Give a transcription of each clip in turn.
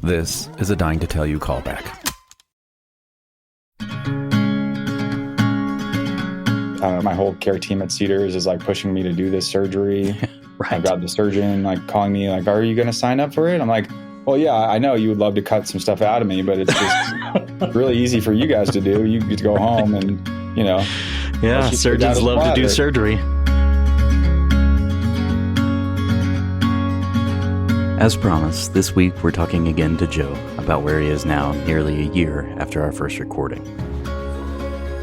This is a Dying to Tell You callback. My whole care team at Cedars is like pushing me to do this surgery. Right. I've got the surgeon like calling me like, are you going to sign up for it? I'm like, well, yeah, I know you would love to cut some stuff out of me, but it's just really easy for you guys to do. You get to go home and, Yeah, surgeons love to do surgery. As promised, this week we're talking again to Joe about where he is now nearly a year after our first recording.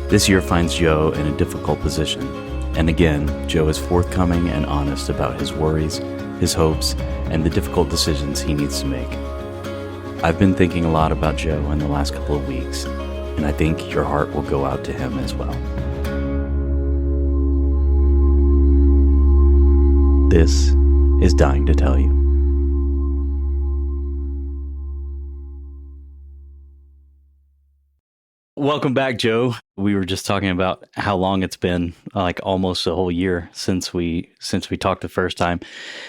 This year finds Joe in a difficult position, and again, Joe is forthcoming and honest about his worries, his hopes, and the difficult decisions he needs to make. I've been thinking a lot about Joe in the last couple of weeks, and I think your heart will go out to him as well. This is Dying to Tell You. Welcome back, Joe. We were just talking about how long it's been, like almost a whole year since we talked the first time.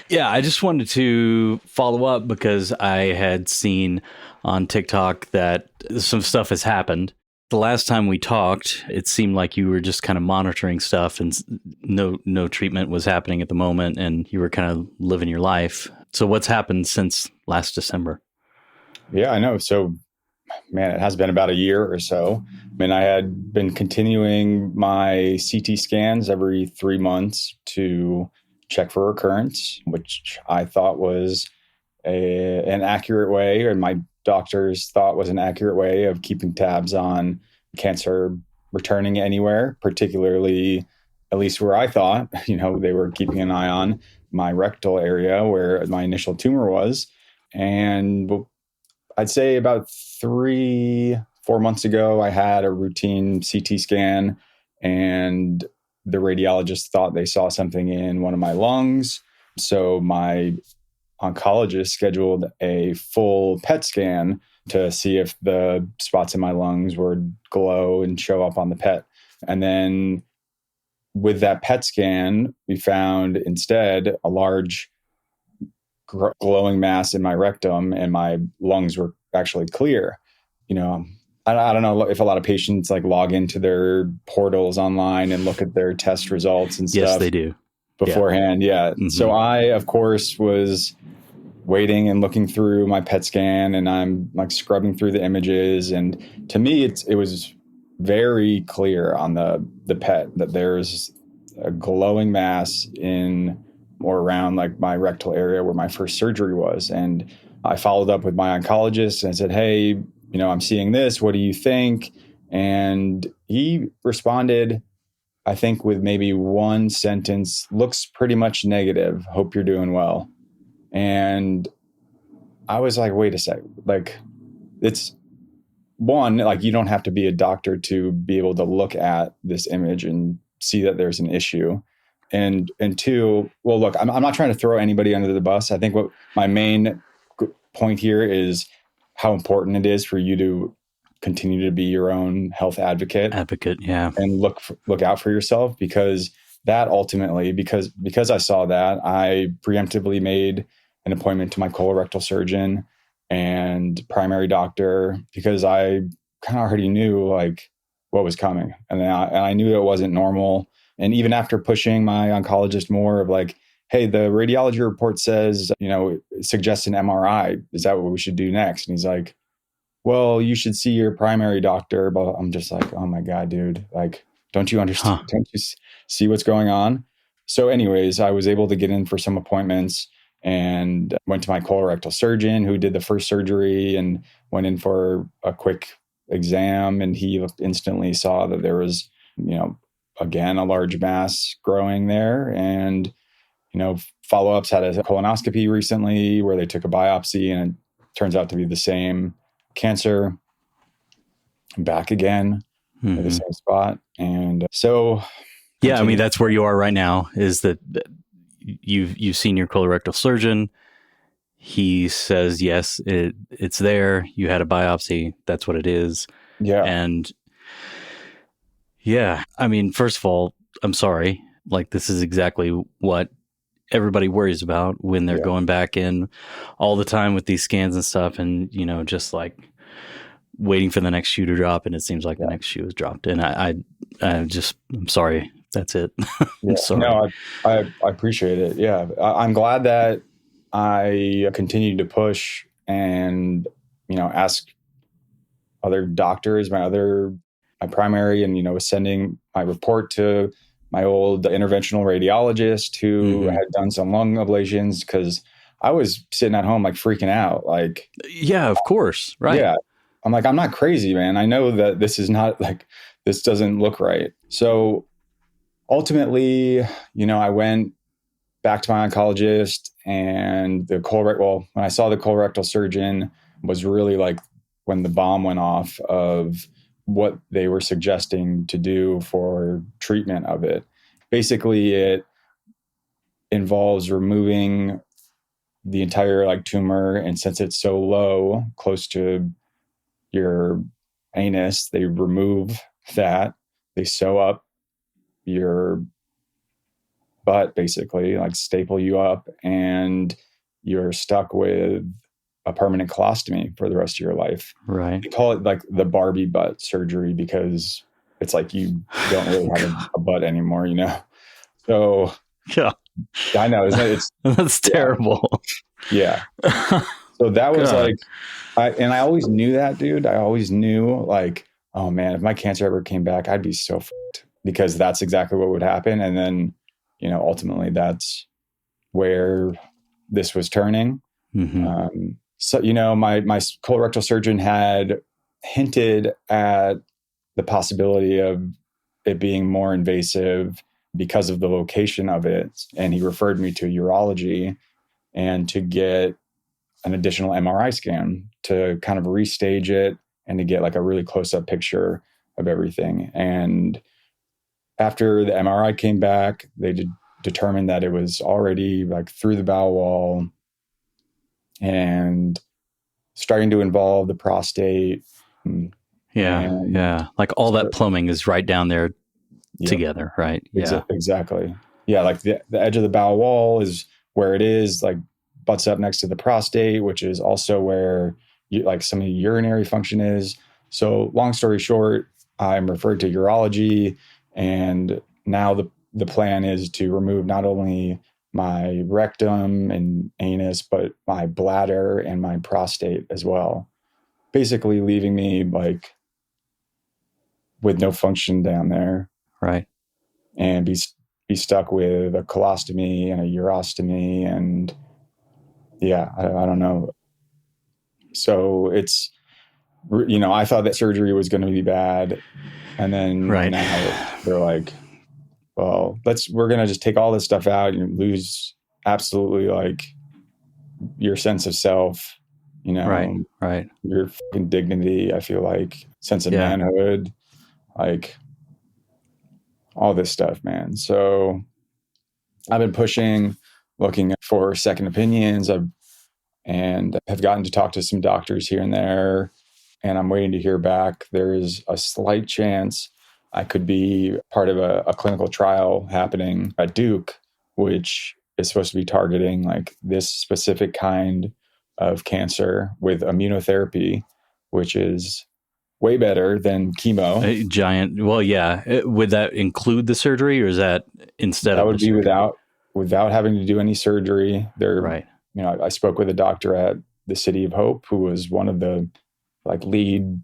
Yeah, I just wanted to follow up because I had seen on TikTok that some stuff has happened. The last time we talked, it seemed like you were just kind of monitoring stuff and no treatment was happening at the moment and you were kind of living your life. So what's happened since last December? Yeah, I know. So man, it has been about a year or so. I mean, I had been continuing my CT scans every 3 months to check for recurrence, which I thought was an accurate way, and my doctors thought was an accurate way of keeping tabs on cancer returning anywhere, particularly, at least where I thought, they were keeping an eye on my rectal area where my initial tumor was. And I'd say about 3-4 months ago, I had a routine CT scan and the radiologist thought they saw something in one of my lungs. So my oncologist scheduled a full PET scan to see if the spots in my lungs would glow and show up on the PET. And then with that PET scan, we found instead a large glowing mass in my rectum, and my lungs were actually clear. I don't know if a lot of patients like log into their portals online and look at their test results and stuff. Yes, they do. Beforehand. Yeah. Mm-hmm. So I, of course, was waiting and looking through my PET scan, and I'm like scrubbing through the images. And to me, it was very clear on the PET that there's a glowing mass in or around like my rectal area where my first surgery was. And I followed up with my oncologist and said, hey, I'm seeing this. What do you think? And he responded, I think, with maybe one sentence, looks pretty much negative. Hope you're doing well. And I was like, wait a sec. Like, it's one, like you don't have to be a doctor to be able to look at this image and see that there's an issue. And two, well, look, I'm not trying to throw anybody under the bus. I think what my main point here is how important it is for you to continue to be your own health advocate. Yeah. And look out for yourself, because that ultimately, because I saw that, I preemptively made an appointment to my colorectal surgeon and primary doctor, because I kind of already knew like what was coming. And I knew it wasn't normal. And even after pushing my oncologist more of like, hey, the radiology report says, it suggests an MRI. Is that what we should do next? And he's like, well, you should see your primary doctor. But I'm just like, oh my God, dude, like, don't you understand? Huh. Don't you see what's going on? So anyways, I was able to get in for some appointments and went to my colorectal surgeon who did the first surgery and went in for a quick exam. And he instantly saw that there was, again, a large mass growing there. And, follow-ups, had a colonoscopy recently where they took a biopsy and it turns out to be the same cancer. I'm back again at the same spot. And so... Yeah, I mean, that's where you are right now, is that you've seen your colorectal surgeon. He says, yes, it's there. You had a biopsy. That's what it is. Yeah. And yeah, I mean, first of all, I'm sorry. Like, this is exactly what everybody worries about when they're Yeah. going back in all the time with these scans and stuff, and just like waiting for the next shoe to drop, and it seems like the next shoe has dropped. And I'm sorry. That's it. I'm sorry. No, I appreciate it. Yeah. I'm glad that I continued to push and, ask other doctors, my primary, and, was sending my report to my old interventional radiologist who had done some lung ablations, because I was sitting at home like freaking out. Like, yeah, of course. Right. Yeah. I'm like, I'm not crazy, man. I know that this is not like, this doesn't look right. So ultimately, I went back to my oncologist, and when I saw the colorectal surgeon was really like when the bomb went off of what they were suggesting to do for treatment of it. Basically, it involves removing the entire like tumor. And since it's so low, close to your anus, they remove that. They sew up your butt, basically, like staple you up, and you're stuck with a permanent colostomy for the rest of your life. Right. They call it like the Barbie butt surgery because it's like you don't really have a butt anymore, So yeah, I know that's terrible. Yeah. So that was like, I always knew that, dude. I always knew like, oh man, if my cancer ever came back, I'd be so fucked, because that's exactly what would happen. And then, ultimately that's where this was turning. So, my colorectal surgeon had hinted at the possibility of it being more invasive because of the location of it. And he referred me to urology and to get an additional MRI scan to kind of restage it and to get like a really close-up picture of everything. And after the MRI came back, they determined that it was already like through the bowel wall and starting to involve the prostate. Yeah. Like all that plumbing is right down there together, right? Yeah. Exactly. Yeah. Like the edge of the bowel wall is where it is, like butts up next to the prostate, which is also where like some of the urinary function is. So long story short, I'm referred to urology, and now the plan is to remove not only my rectum and anus, but my bladder and my prostate as well. Basically leaving me like with no function down there. Right. And be stuck with a colostomy and a urostomy. And yeah, I don't know. So it's, I thought that surgery was going to be bad. And then now they're like, well, we're going to just take all this stuff out and lose absolutely like your sense of self, Right. your fucking dignity. I feel like sense of manhood, like all this stuff, man. So I've been pushing, looking for second opinions, and have gotten to talk to some doctors here and there, and I'm waiting to hear back. There is a slight chance I could be part of a clinical trial happening at Duke, which is supposed to be targeting like this specific kind of cancer with immunotherapy, which is way better than chemo. A giant. Well, yeah. Would that include the surgery, or is that instead? That would be without having to do any surgery. Right. I spoke with a doctor at the City of Hope who was one of the like lead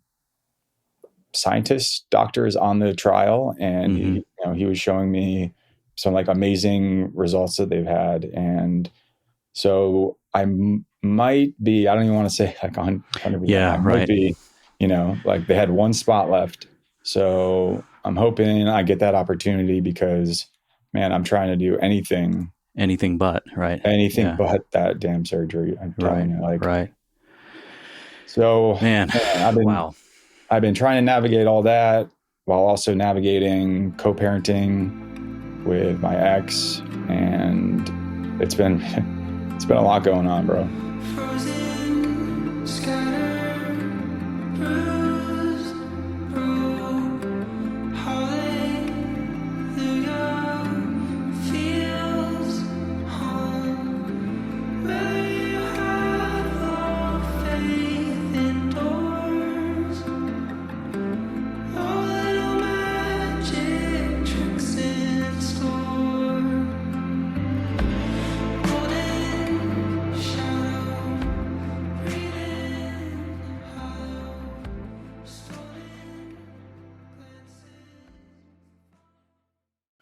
scientists, doctors on the trial, and he was showing me some like amazing results that they've had. And so I might be, I don't even want to say like 100%. Yeah, right. Might be, like they had one spot left. So I'm hoping I get that opportunity, because man, I'm trying to do anything but, right? Anything but that damn surgery. I'm telling you, like, right. So man, I've been trying to navigate all that while also navigating co-parenting with my ex, and it's been a lot going on, bro.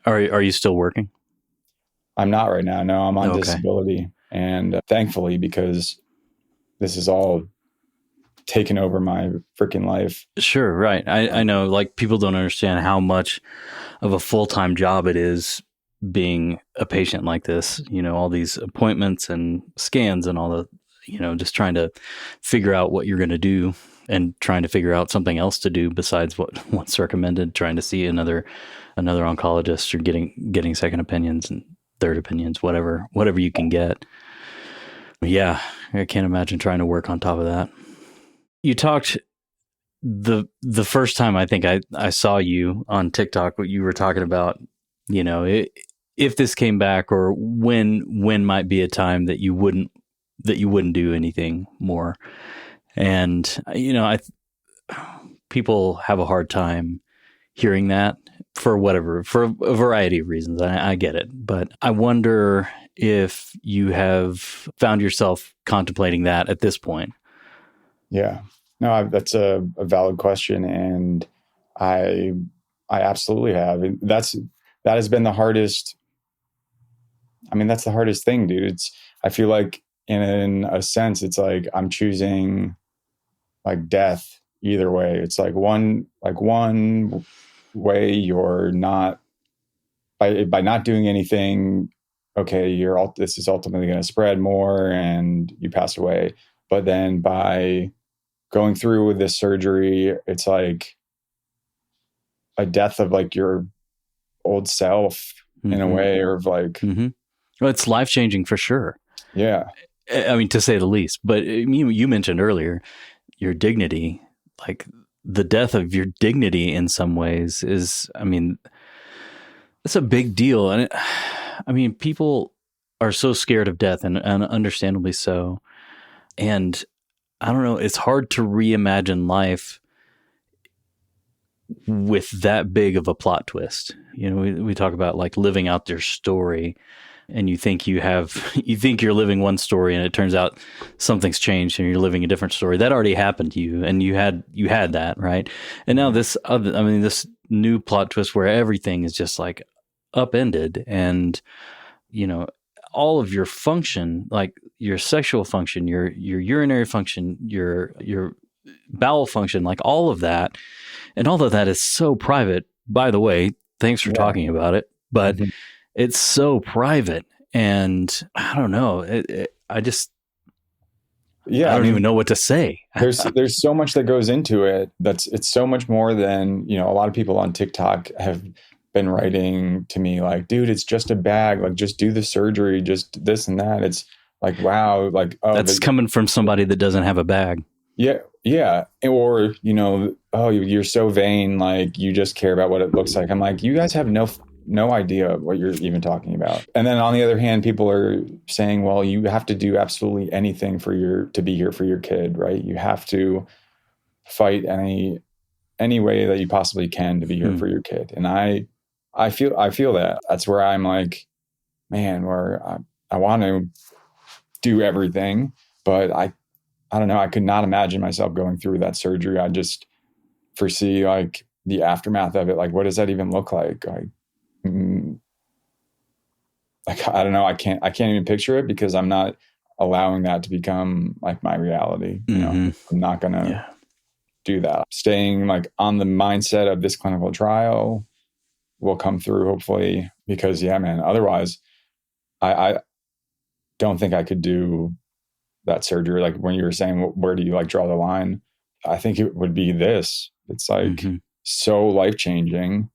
Are you still working? I'm not right now. No, I'm on Okay. disability. And thankfully, because this is all taken over my freaking life. Sure, right. I know, like, people don't understand how much of a full-time job it is being a patient like this, all these appointments and scans and all the, just trying to figure out what you're going to do and trying to figure out something else to do besides what's recommended, trying to see another oncologist or getting second opinions and third opinions, whatever you can get. Yeah, I can't imagine trying to work on top of that. You talked the first time I think I saw you on TikTok, what you were talking about, if this came back, or when might be a time that you wouldn't do anything more. And, people have a hard time hearing that for a variety of reasons. I get it, but I wonder if you have found yourself contemplating that at this point. Yeah, no, that's a valid question. And I absolutely have. And that has been the hardest. I mean, that's the hardest thing, dude. I feel like in a sense, it's like I'm choosing like death either way. It's like one way you're not, by not doing anything, okay, this is ultimately going to spread more and you pass away. But then by going through with this surgery, it's like a death of like your old self in a way, or of like, well, it's life-changing for sure. Yeah. I mean, to say the least. But you mentioned earlier your dignity, like the death of your dignity in some ways is, I mean, it's a big deal. And people are so scared of death, and understandably so. And I don't know, it's hard to reimagine life with that big of a plot twist. We talk about like living out their story, and you think you're living one story, and it turns out something's changed and you're living a different story. That already happened to you, and you had that, right? And now this new plot twist where everything is just like upended, and all of your function, like your sexual function, your urinary function, your bowel function, like all of that. And all of that is so private, by the way. Thanks for talking about it, but it's so private. And I don't know. I don't even know what to say. There's so much that goes into it. It's so much more than, a lot of people on TikTok have been writing to me like, dude, it's just a bag. Like, just do the surgery, just this and that. It's like, wow. Like, oh, that's coming from somebody that doesn't have a bag. Yeah. Yeah. Or, oh, you're so vain. Like, you just care about what it looks like. I'm like, you guys have no idea what you're even talking about. And then on the other hand, people are saying, well, you have to do absolutely anything to be here for your kid, right? You have to fight any way that you possibly can to be here for your kid. And I feel that. That's where I'm like, man, where I want to do everything, but I don't know. I could not imagine myself going through that surgery. I just foresee like the aftermath of it. Like, what does that even look like? Like, I don't know. I can't even picture it because I'm not allowing that to become like my reality. I'm not going to do that. Staying like on the mindset of this clinical trial will come through hopefully, because man, otherwise I don't think I could do that surgery. Like when you were saying, where do you like draw the line? I think it would be this. It's like so life-changing.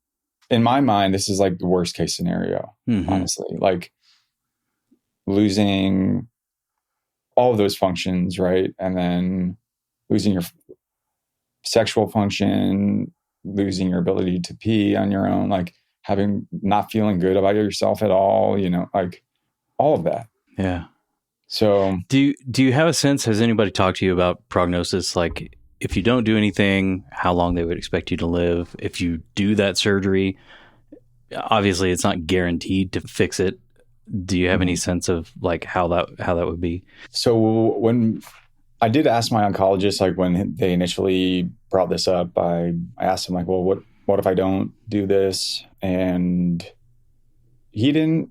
In my mind, this is like the worst case scenario, honestly, like losing all of those functions, right? And then losing your sexual function, losing your ability to pee on your own, like not feeling good about yourself at all, like all of that. Yeah. So do you have a sense, has anybody talked to you about prognosis? Like if you don't do anything, how long they would expect you to live? If you do that surgery, obviously it's not guaranteed to fix it. Do you have any sense of like how that would be? So when I did ask my oncologist, like when they initially brought this up, I asked him like, well, what if I don't do this? And he didn't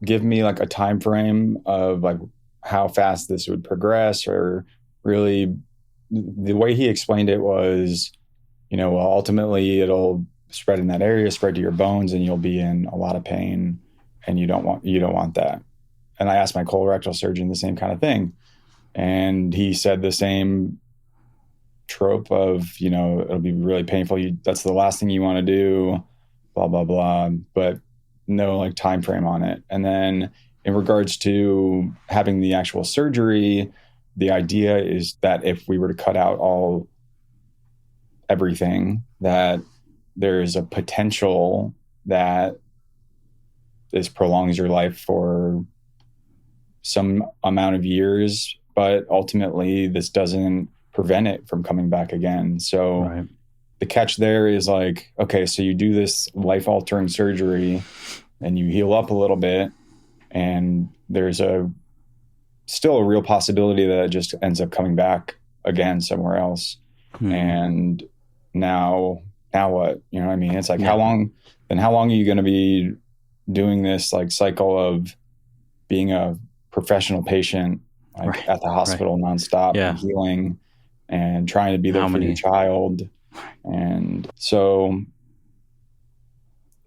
give me like a time frame of like how fast this would progress, or really the way he explained it was, well, ultimately it'll spread in that area, spread to your bones, and you'll be in a lot of pain, and you don't want that. And I asked my colorectal surgeon the same kind of thing, and he said the same trope of, it'll be really painful. That's the last thing you want to do, blah, blah, blah, but no like time frame on it. And then in regards to having the actual surgery, the idea is that if we were to cut out everything, that there's a potential that this prolongs your life for some amount of years, but ultimately this doesn't prevent it from coming back again. So Right. The catch there is like, okay, so you do this life-altering surgery and you heal up a little bit, and there's still a real possibility that it just ends up coming back again somewhere else. And now what? You know what I mean? It's like, how long are you going to be doing this like cycle of being a professional patient at the hospital nonstop, and healing and trying to be there for your child? And so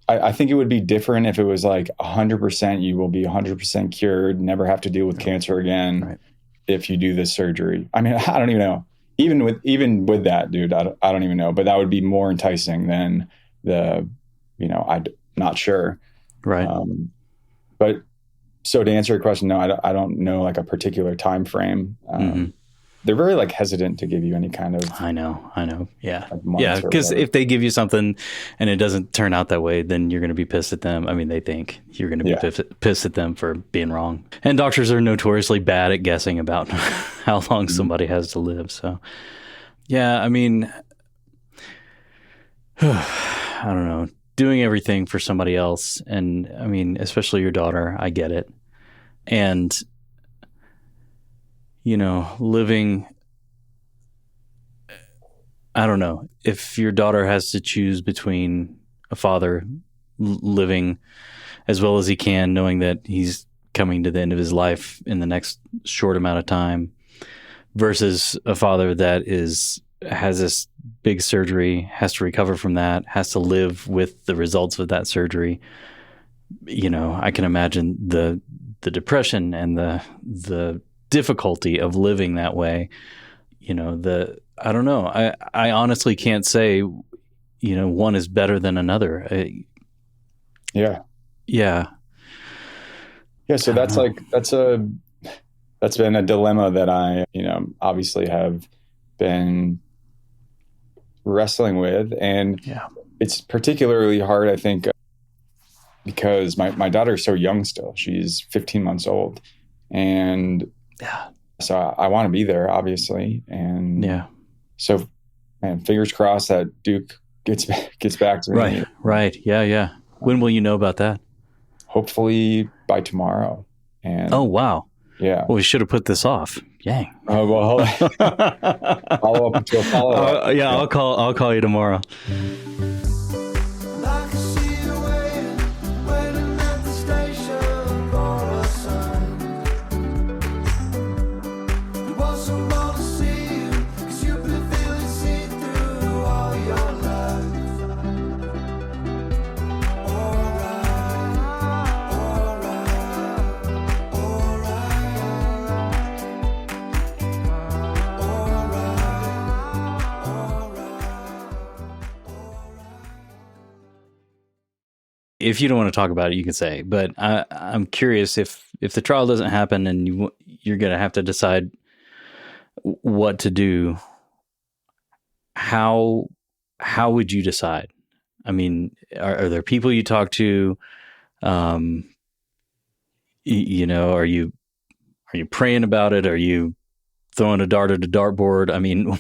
I think it would be different if it was like 100%, you will be 100% cured, never have to deal with cancer again if you do this surgery. I mean, I don't even know. Even with that, dude, I don't even know. But that would be more enticing than I'm not sure. Right. But so to answer your question, no, I don't know like a particular time frame. They're very like hesitant to give you any kind of. I know. Yeah. Like yeah. Because if they give you something and it doesn't turn out that way, then you're going to be pissed at them. I mean, they think you're going to be pissed at them for being wrong. And doctors are notoriously bad at guessing about how long somebody has to live. So, yeah, I mean, I don't know. Doing everything for somebody else. And I mean, especially your daughter, I get it. And living, I don't know, if your daughter has to choose between a father living as well as he can, knowing that he's coming to the end of his life in the next short amount of time, versus a father that has this big surgery, has to recover from that, has to live with the results of that surgery. I can imagine the depression and the difficulty of living that way. I don't know. I honestly can't say, one is better than another. Yeah. So that's been a dilemma that I, obviously have been wrestling with. And it's particularly hard, I think, because my daughter is so young still. She's 15 months old. And so I want to be there, obviously. And so, man, fingers crossed that Duke gets back to me. Right. Yeah. When will you know about that? Hopefully by tomorrow. And oh, wow. Yeah. Well, we should have put this off. Dang. Oh, well, follow up to a follow-up. Yeah, I'll call you tomorrow. If you don't want to talk about it, you can say. But I'm curious if the trial doesn't happen and you're going to have to decide what to do. How would you decide? I mean, are there people you talk to? Are you praying about it? Are you throwing a dart at a dartboard? I mean,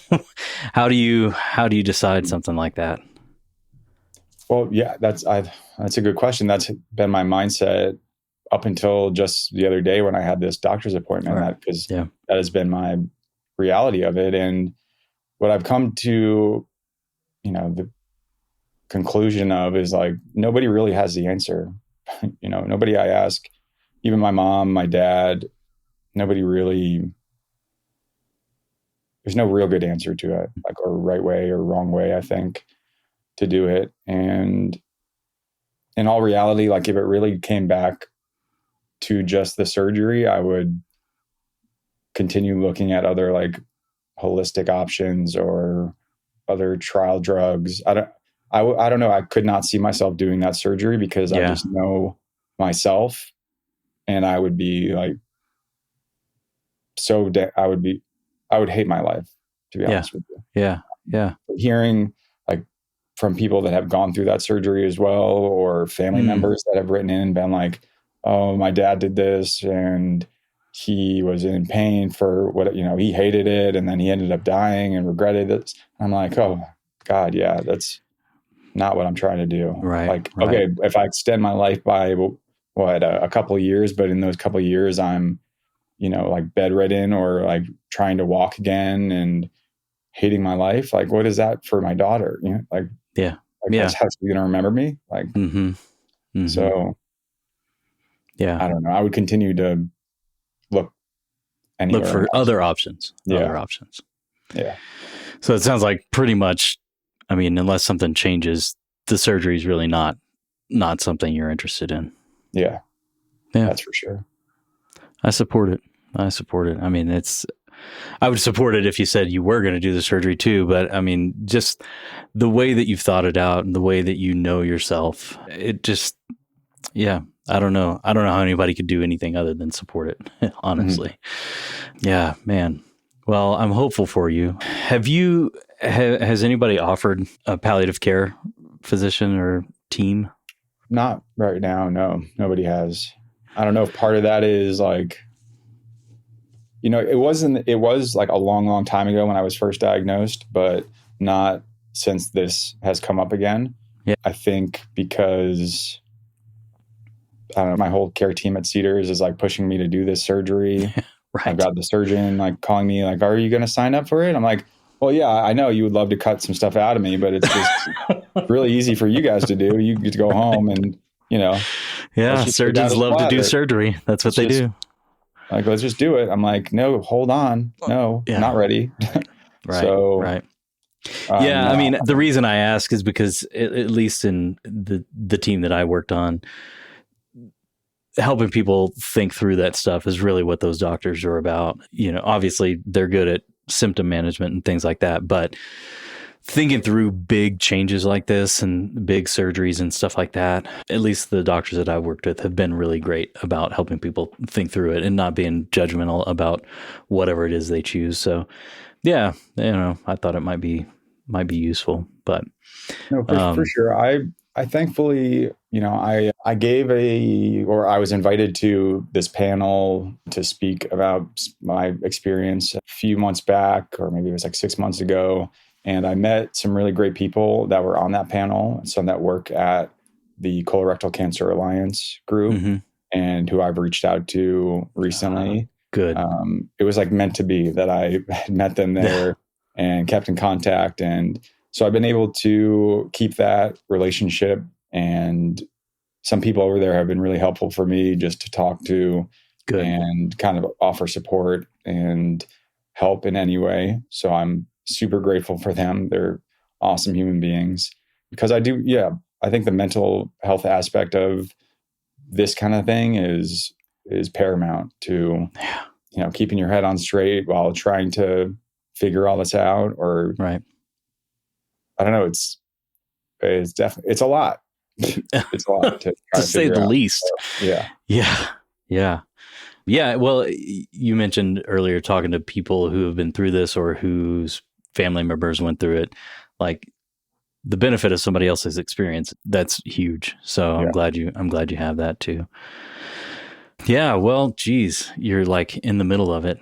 how do you decide something like that? Well, yeah, that's a good question. That's been my mindset up until just the other day when I had this doctor's appointment, because that has been my reality of it. And what I've come to, the conclusion of is like, nobody really has the answer nobody I ask, even my mom, my dad, nobody really, there's no real good answer to it, like, or right way or wrong way, I think, to do it. And in all reality, like, if it really came back to just the surgery, I would continue looking at other, like, holistic options or other trial drugs. I don't know. I could not see myself doing that surgery because I just know myself, and I would be like, I would hate my life, to be honest with you. Yeah. Yeah. Hearing, like, from people that have gone through that surgery as well, or family members that have written in and been like, oh, my dad did this and he was in pain for what, he hated it. And then he ended up dying and regretted it. I'm like, oh God, yeah, that's not what I'm trying to do. Right. Like, okay, if I extend my life by a couple of years, but in those couple of years, I'm, like, bedridden or, like, trying to walk again and hating my life. Like, what is that for my daughter? That's how she's going to remember me. Like, so I don't know. I would continue to look for other options. Other options. Yeah. So it sounds like pretty much, I mean, unless something changes, the surgery is really not something you're interested in. Yeah. That's for sure. I support it. I mean, I would support it if you said you were going to do the surgery too, but I mean, just the way that you've thought it out and the way that you know yourself, it just, I don't know how anybody could do anything other than support it, honestly. Yeah, man. Well, I'm hopeful for you. Has anybody offered a palliative care physician or team? Not right now. No, nobody has. I don't know if part of that is like, it was like a long, long time ago when I was first diagnosed, but not since this has come up again. Yeah. I think because, I don't know, my whole care team at Cedars is, like, pushing me to do this surgery. Right. I've got the surgeon, like, calling me like, are you going to sign up for it? I'm like, well, yeah, I know you would love to cut some stuff out of me, but it's just really easy for you guys to do. You get to go home and, yeah, surgeons love to do surgery. That's what they do. Like, let's just do it. I'm like, no, hold on. No, not ready. Right. So, right. I mean, the reason I ask is because at least in the team that I worked on, helping people think through that stuff is really what those doctors are about. Obviously they're good at symptom management and things like that, but thinking through big changes like this and big surgeries and stuff like that, at least the doctors that I've worked with have been really great about helping people think through it and not being judgmental about whatever it is they choose. So I thought it might be useful, but no, for sure. I thankfully, I was invited to this panel to speak about my experience a few months back, or maybe it was like 6 months ago. And I met some really great people that were on that panel, some that work at the Colorectal Cancer Alliance group, and who I've reached out to recently. Good. It was like meant to be that I had met them there and kept in contact. And so I've been able to keep that relationship, and some people over there have been really helpful for me just to talk to. Good. And kind of offer support and help in any way. So I'm super grateful for them. They're awesome human beings, because I think the mental health aspect of this kind of thing is paramount to, keeping your head on straight while trying to figure all this out. Or right. I don't know. It's definitely, it's a lot. It's a lot to try to say the least. So, yeah. Yeah. Well, you mentioned earlier talking to people who have been through this or whose family members went through it. Like, the benefit of somebody else's experience, that's huge. So I'm glad you have that too. Yeah. Well, geez, you're like in the middle of it.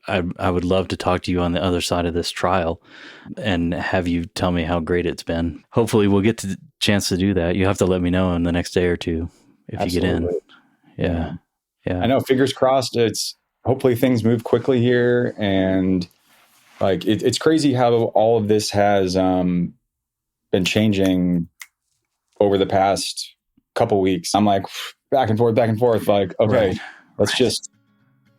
I would love to talk to you on the other side of this trial and have you tell me how great it's been. Hopefully we'll get the chance to do that. You have to let me know in the next day or two if Absolutely. You get in. Yeah. I know, fingers crossed. Hopefully things move quickly here. And like, it's crazy how all of this has been changing over the past couple weeks. I'm like back and forth. Like, okay, let's just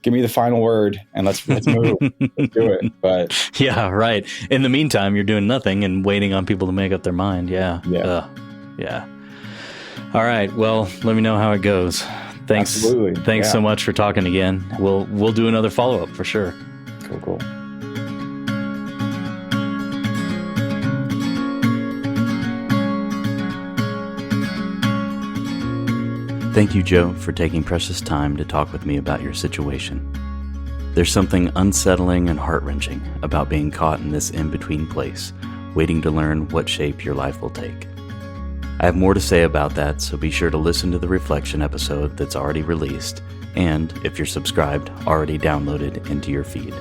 give me the final word and let's move. Let's do it. But yeah, right. In the meantime, you're doing nothing and waiting on people to make up their mind. Yeah. Yeah. All right. Well, let me know how it goes. Thanks. Absolutely. Thanks so much for talking again. We'll do another follow-up for sure. Cool. Thank you, Joe, for taking precious time to talk with me about your situation. There's something unsettling and heart-wrenching about being caught in this in-between place, waiting to learn what shape your life will take. I have more to say about that, so be sure to listen to the Reflection episode that's already released, and, if you're subscribed, already downloaded into your feed.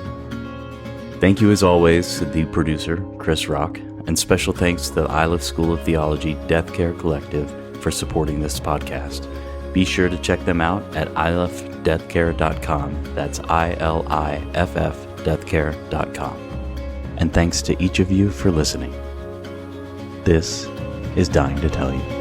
Thank you as always to the producer, Chris Rock, and special thanks to the Iliff School of Theology Death Care Collective for supporting this podcast. Be sure to check them out at iliffdeathcare.com. That's ILIFF deathcare.com. And thanks to each of you for listening. This is Dying to Tell You.